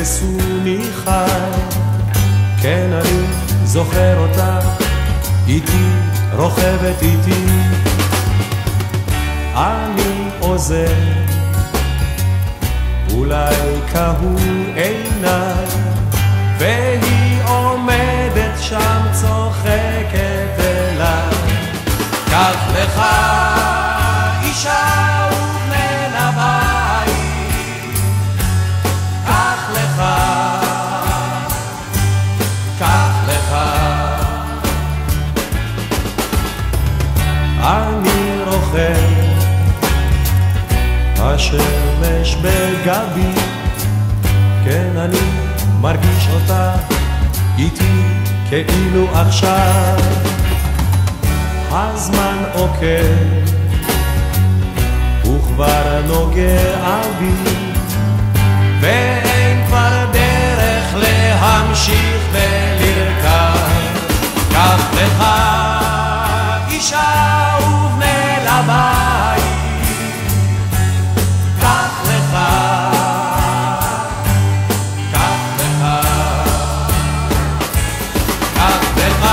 בסוני חי, כן אני זוכר אותה, איתי רוכבת איתי, אני עוזר, אולי קהו עיניי, והיא עומדת שם צוחקת אליי. קח לך אישה ובני לבית, קח לך, קח לך. אני רוכב, השמש בגבי, כן אני מרגיש אותה איתי כאילו עכשיו. הזמן עוקב וכבר נוגע בי, ואין כבר דרך להמשיך ולרכב. קח לך אישה ובני לבית, קח לך, קח לך, קח לך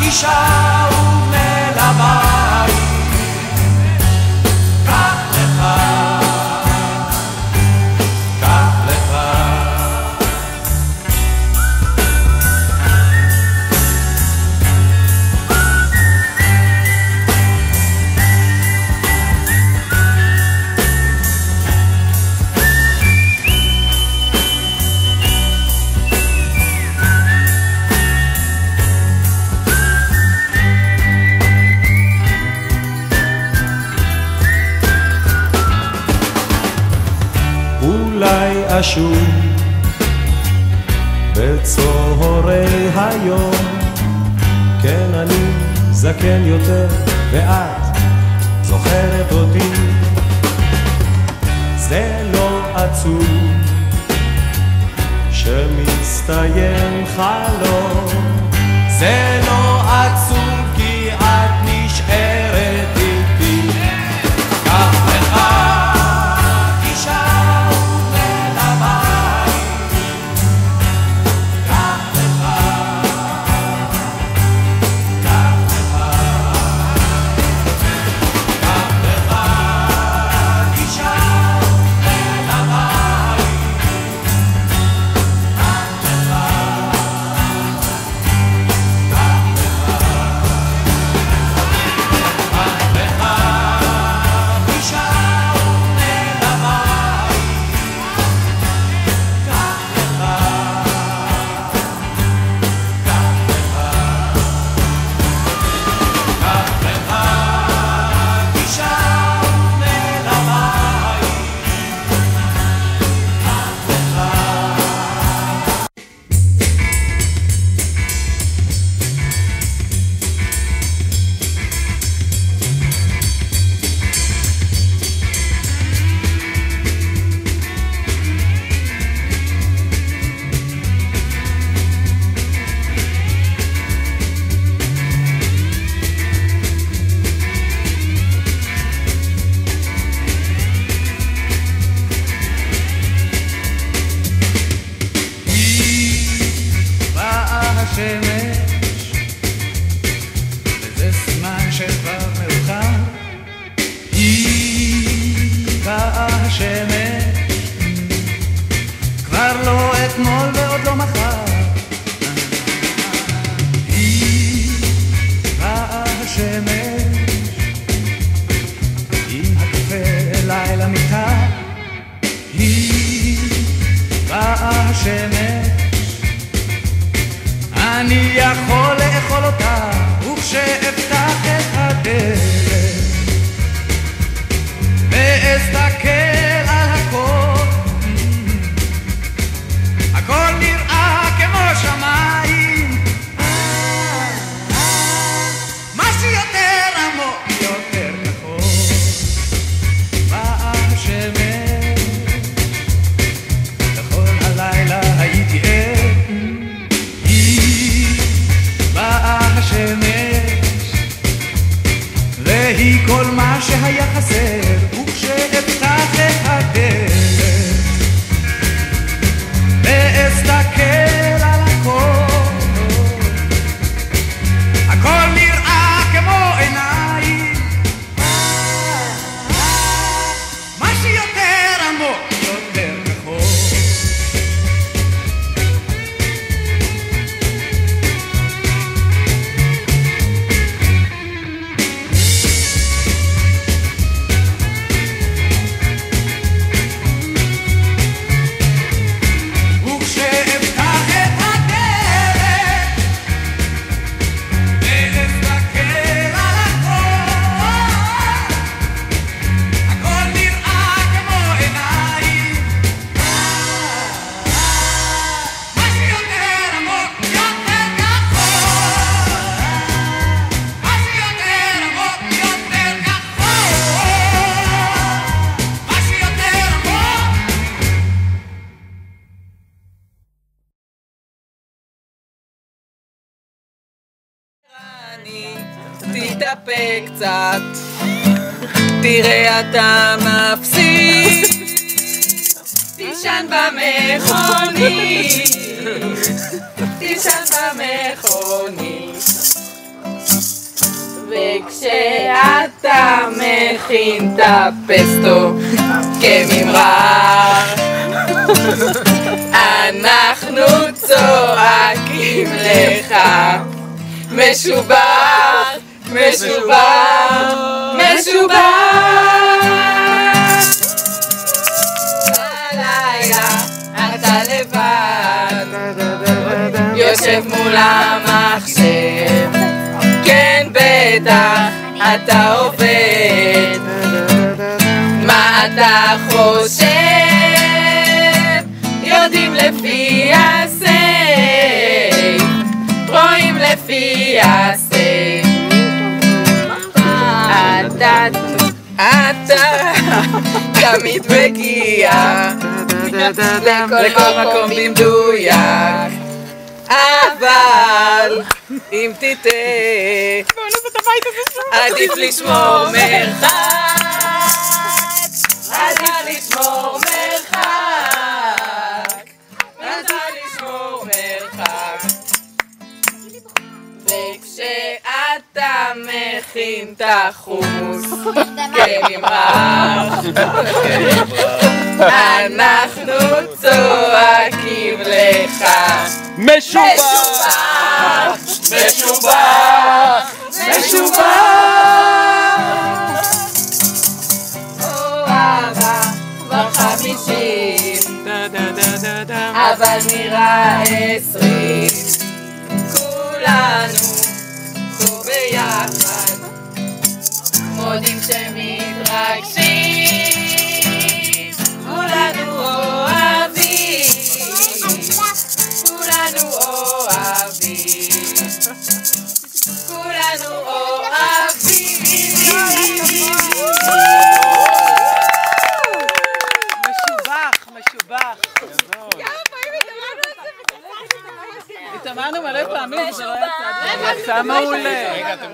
אישה אשוב בצהרי היום, כן אני זקן יותר ואת זוכרת אותי. זה לא עצוב שמסתיים חלום, זה לא עצוב כי את נשארת איתי. קח לך השמש תתאפק קצת, תראה אתה מפסיד, תישן במכונית, תישן במכונית, וכשאתה מכין את הפסטו כממרח, אנחנו צועקים לך משובח, משובח, משובח. בלילה אתה לבד, יושב מול המחשב, כן בטח אתה עובד, מה אתה חושב? יודעים לפי הסייף, רואים לפי הסייף, אתה תמיד מגיע לכל מקום במדויק, אבל אם תטעה עדיף לשמור מרחק, עדיף לשמור מרחק, עדיף לשמור מרחק. וכשאתה מכין את החומוס כממרח, אנחנו צועקים לך משובח, משובח, משובח. אוהבה כבר 50, אבל נראה 20, כולנו פה ביחד, מודים שמתרגשים, כולנו אוהבים, כולנו אוהבים, כולנו אוהבים. משובח, משובח. התאמרנו מלא פעמים, זה לא יצא מעולה.